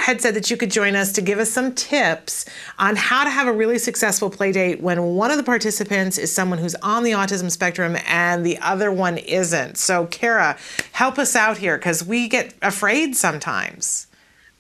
had said that you could join us to give us some tips on how to have a really successful play date when one of the participants is someone who's on the autism spectrum and the other one isn't. So, Kara, help us out here because we get afraid sometimes.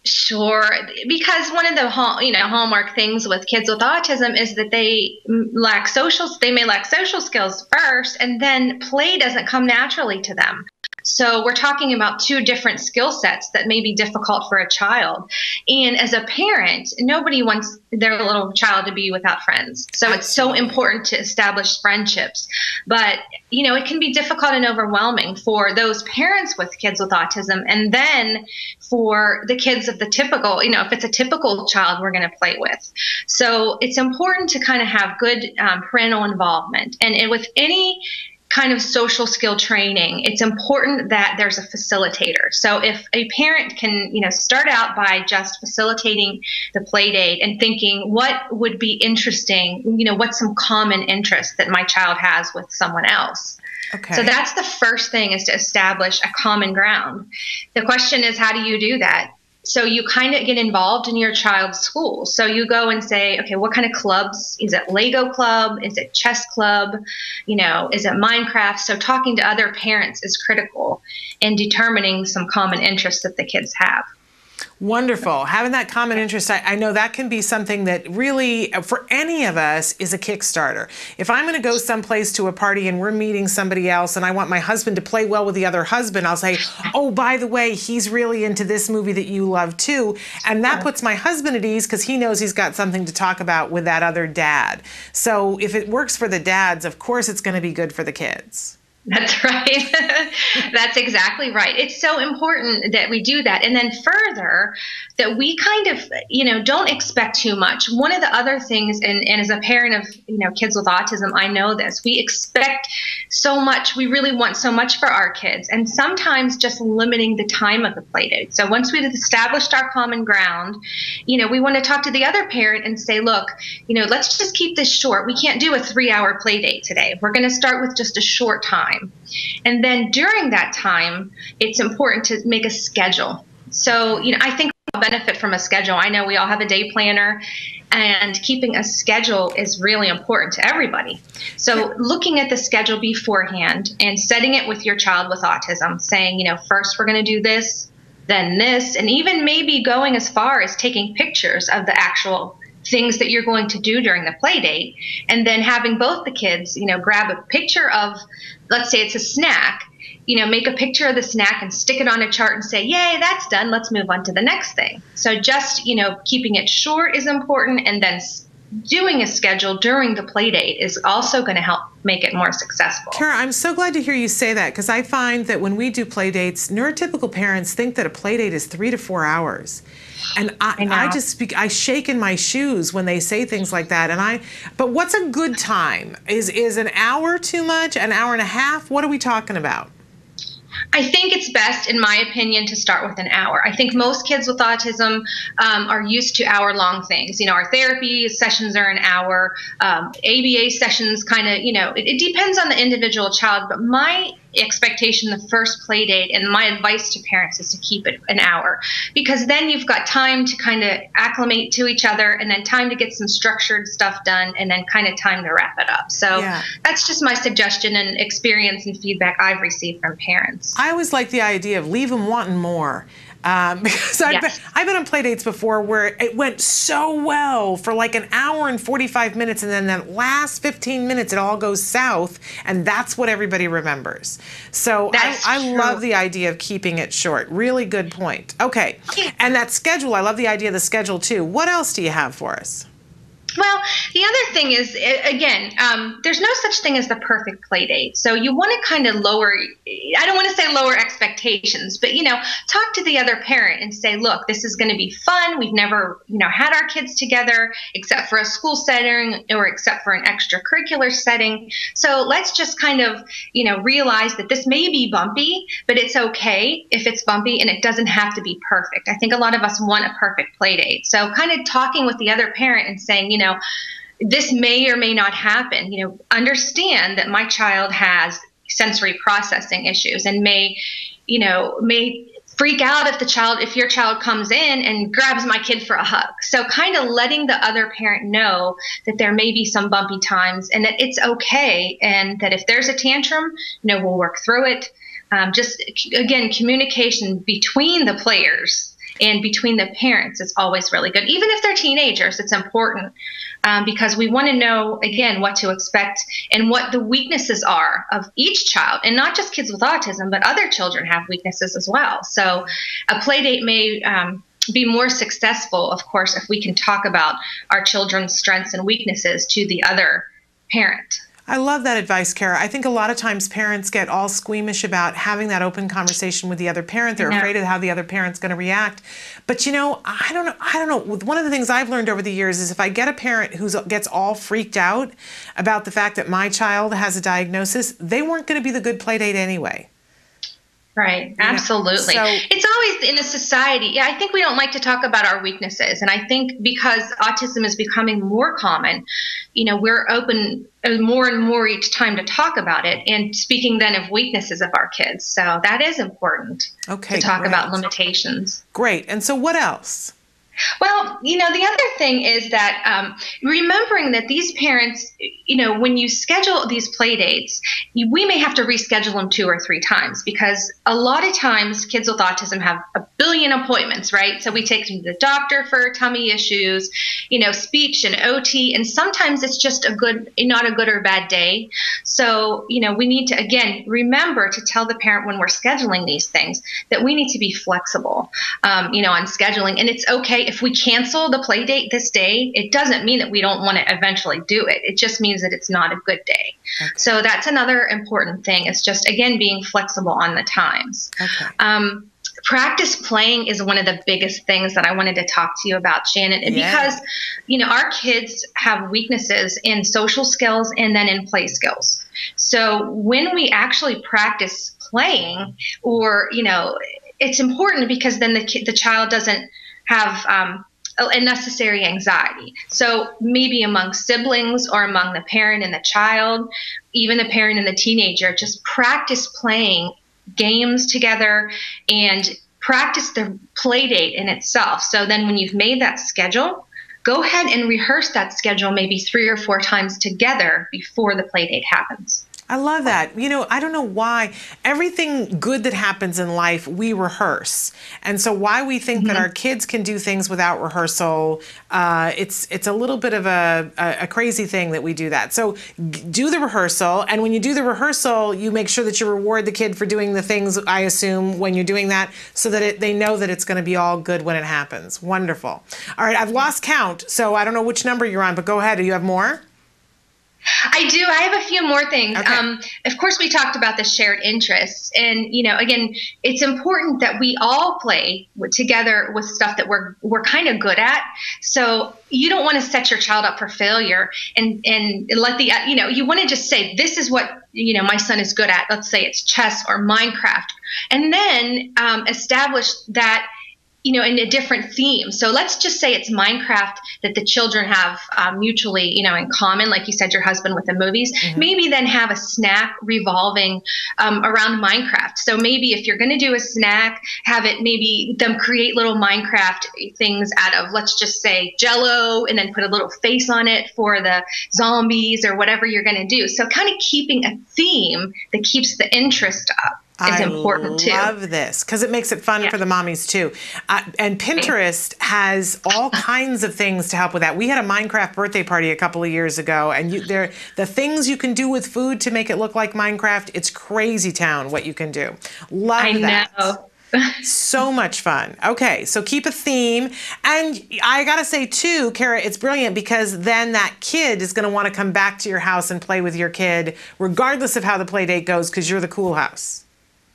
Sure, because one of the hallmark things with kids with autism is that they may lack social skills first, and then play doesn't come naturally to them. So we're talking about two different skill sets that may be difficult for a child. And as a parent, nobody wants their little child to be without friends. So it's so important to establish friendships. But, it can be difficult and overwhelming for those parents with kids with autism. And then for the kids of the typical, if it's a typical child we're going to play with. So it's important to kind of have good parental involvement. And with any kind of social skill training, it's important that there's a facilitator. So if a parent can, start out by just facilitating the play date and thinking what would be interesting, what's some common interest that my child has with someone else. Okay. So that's the first thing, is to establish a common ground. The question is, how do you do that? So you kind of get involved in your child's school. So you go and say, okay, what kind of clubs? Is it Lego club? Is it chess club? Is it Minecraft? So talking to other parents is critical in determining some common interests that the kids have. Wonderful. Having that common interest, I know that can be something that really, for any of us, is a Kickstarter. If I'm going to go someplace to a party and we're meeting somebody else and I want my husband to play well with the other husband, I'll say, oh, by the way, he's really into this movie that you love too. And that puts my husband at ease because he knows he's got something to talk about with that other dad. So if it works for the dads, of course it's going to be good for the kids. That's right. That's exactly right. It's so important that we do that. And then further, that we kind of, don't expect too much. One of the other things, and as a parent of, kids with autism, I know this, we expect so much. We really want so much for our kids. And sometimes just limiting the time of the play date. So once we've established our common ground, we want to talk to the other parent and say, look, let's just keep this short. We can't do a 3-hour play date today. We're going to start with just a short time. And then during that time, it's important to make a schedule. So, I think we'll benefit from a schedule. I know we all have a day planner, and keeping a schedule is really important to everybody. So looking at the schedule beforehand and setting it with your child with autism, saying, first we're going to do this, then this, and even maybe going as far as taking pictures of the actual things that you're going to do during the play date, and then having both the kids, grab a picture of, let's say it's a snack, make a picture of the snack and stick it on a chart and say, yay, that's done. Let's move on to the next thing. So just, keeping it short is important, and then doing a schedule during the play date is also going to help make it more successful. Kara, I'm so glad to hear you say that, because I find that when we do play dates, neurotypical parents think that a play date is 3 to 4 hours. And I shake in my shoes when they say things like that. But what's a good time? Is an hour too much? An hour and a half? What are we talking about? I think it's best, in my opinion, to start with an hour. I think most kids with autism are used to hour-long things. Our therapy sessions are an hour. ABA sessions kind of, it depends on the individual child. But my expectation, the first play date, and my advice to parents is to keep it an hour, because then you've got time to kind of acclimate to each other, and then time to get some structured stuff done, and then kind of time to wrap it up. So that's just my suggestion and experience and feedback I've received from parents. I always like the idea of leave them wanting more. Because I've been on play dates before where it went so well for like an hour and 45 minutes, and then that last 15 minutes it all goes south, and that's what everybody remembers. So I love the idea of keeping it short. Really good point. Okay, and that schedule, I love the idea of the schedule too. What else do you have for us? Well, the other thing is, again, there's no such thing as the perfect play date. So you want to kind of lower, I don't want to say lower expectations, but, talk to the other parent and say, look, this is going to be fun. We've never, had our kids together except for a school setting or except for an extracurricular setting. So let's just kind of, realize that this may be bumpy, but it's okay if it's bumpy, and it doesn't have to be perfect. I think a lot of us want a perfect play date. So kind of talking with the other parent and saying, this may or may not happen. Understand that my child has sensory processing issues and may freak out if your child comes in and grabs my kid for a hug. So kind of letting the other parent know that there may be some bumpy times and that it's okay, and that if there's a tantrum, we'll work through it. Just again, communication between the players and between the parents is always really good. Even if they're teenagers, it's important, because we want to know, again, what to expect and what the weaknesses are of each child. And not just kids with autism, but other children have weaknesses as well. So a play date may be more successful, of course, if we can talk about our children's strengths and weaknesses to the other parent. I love that advice, Kara. I think a lot of times parents get all squeamish about having that open conversation with the other parent. They're afraid of how the other parent's going to react. But I don't know. One of the things I've learned over the years is if I get a parent who gets all freaked out about the fact that my child has a diagnosis, they weren't going to be the good play date anyway. Right. Absolutely. So, it's always in a society. Yeah, I think we don't like to talk about our weaknesses. And I think because autism is becoming more common, we're open more and more each time to talk about it, and speaking then of weaknesses of our kids. So that is important to talk about limitations. Great. And so what else? Well, the other thing is that remembering that these parents, when you schedule these play dates, we may have to reschedule them 2 or 3 times, because a lot of times kids with autism have a billion appointments, right? So we take them to the doctor for tummy issues, speech and OT, and sometimes it's just not a good or bad day. So, we need to, again, remember to tell the parent when we're scheduling these things that we need to be flexible, on scheduling. And it's okay if we cancel the play date this day. It doesn't mean that we don't want to eventually do it. It just means that it's not a good day. Okay. So that's another important thing. It's just, again, being flexible on the times. Okay. Practice playing is one of the biggest things that I wanted to talk to you about, Shannon, because, our kids have weaknesses in social skills and then in play skills. So when we actually practice playing, or, it's important, because then the child doesn't have unnecessary anxiety. So maybe among siblings or among the parent and the child, even the parent and the teenager, just practice playing games together and practice the play date in itself. So then when you've made that schedule, go ahead and rehearse that schedule maybe 3 or 4 times together before the play date happens. I love that. I don't know why. Everything good that happens in life, we rehearse. And so why we think that our kids can do things without rehearsal, it's a little bit of a crazy thing that we do that. So do the rehearsal. And when you do the rehearsal, you make sure that you reward the kid for doing the things, I assume, when you're doing that, so that they know that it's going to be all good when it happens. Wonderful. All right, I've lost count, so I don't know which number you're on, but go ahead. Do you have more? I do. I have a few more things. Okay. Of course, we talked about the shared interests. And, again, it's important that we all play together with stuff that we're kind of good at. So you don't want to set your child up for failure and let you want to just say, this is what, my son is good at. Let's say it's chess or Minecraft. And then establish that, in a different theme. So let's just say it's Minecraft that the children have mutually, in common, like you said, your husband with the movies. Maybe then have a snack revolving around Minecraft. So maybe if you're going to do a snack, have it maybe them create little Minecraft things out of, let's just say, Jell-O, and then put a little face on it for the zombies or whatever you're going to do. So kind of keeping a theme that keeps the interest up is important too. I love this because it makes it fun for the mommies too. And Pinterest has all kinds of things to help with that. We had a Minecraft birthday party a couple of years ago, and the things you can do with food to make it look like Minecraft, it's crazy town what you can do. Love that. I know. So much fun. Okay, so keep a theme. And I got to say, too, Kara, it's brilliant because then that kid is going to want to come back to your house and play with your kid, regardless of how the play date goes, because you're the cool house.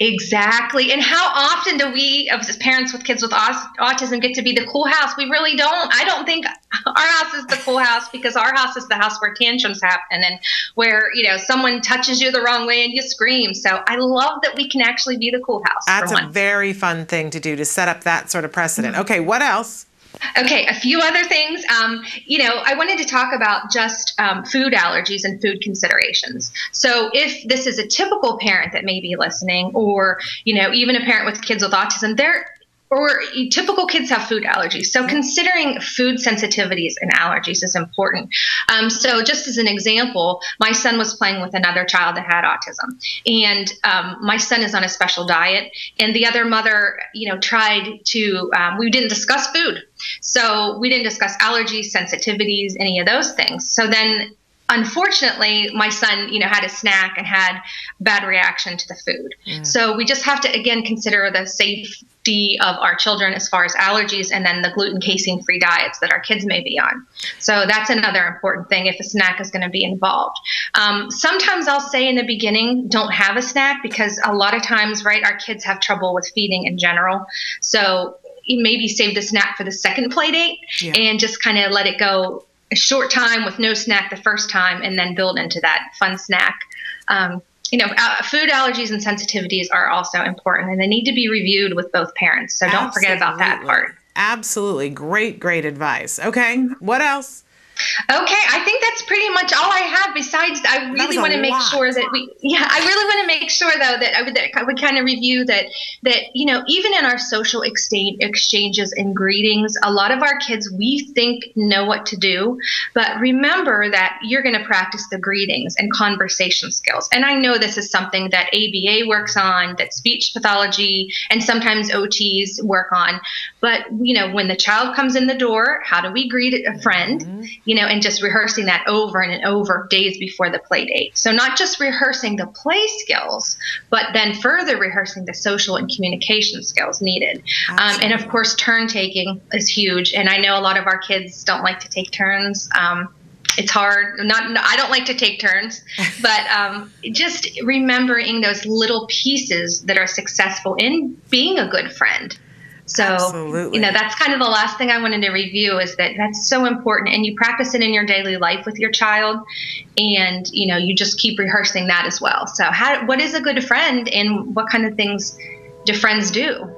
Exactly. And how often do we, as parents with kids with autism, get to be the cool house? We really don't. I don't think our house is the cool house, because our house is the house where tantrums happen and where, someone touches you the wrong way and you scream. So I love that we can actually be the cool house. That's a very fun thing to do, to set up that sort of precedent. Okay, what else? Okay, a few other things. I wanted to talk about just food allergies and food considerations. So, if this is a typical parent that may be listening, or even a parent with kids with autism, or typical kids have food allergies. So, considering food sensitivities and allergies is important. So, just as an example, my son was playing with another child that had autism, and my son is on a special diet, and the other mother, tried to. We didn't discuss food. So we didn't discuss allergies, sensitivities, any of those things. So then, unfortunately, my son, had a snack and had a bad reaction to the food. So we just have to, again, consider the safety of our children as far as allergies, and then the gluten casein free diets that our kids may be on. So that's another important thing if a snack is going to be involved. Sometimes I'll say in the beginning, don't have a snack, because a lot of times, right, our kids have trouble with feeding in general. So maybe save the snack for the second play date, and just kind of let it go a short time with no snack the first time, and then build into that fun snack. Food allergies and sensitivities are also important, and they need to be reviewed with both parents. So don't forget about that part. Absolutely. Great advice. Okay. What else? Okay, I think that's pretty much all I have. Besides, I really want to make sure that I really want to make sure though that I would kind of review that even in our social exchanges and greetings, a lot of our kids, we think know what to do, but remember that you're going to practice the greetings and conversation skills. And I know this is something that ABA works on, that speech pathology and sometimes OTs work on. But when the child comes in the door, how do we greet a friend? And just rehearsing that over and over days before the play date. So not just rehearsing the play skills, but then further rehearsing the social and communication skills needed. And of course, turn taking is huge. And I know a lot of our kids don't like to take turns. It's hard. I don't like to take turns, but just remembering those little pieces that are successful in being a good friend. So, absolutely. That's kind of the last thing I wanted to review, is that's so important, and you practice it in your daily life with your child, and, you just keep rehearsing that as well. So what is a good friend, and what kind of things do friends do?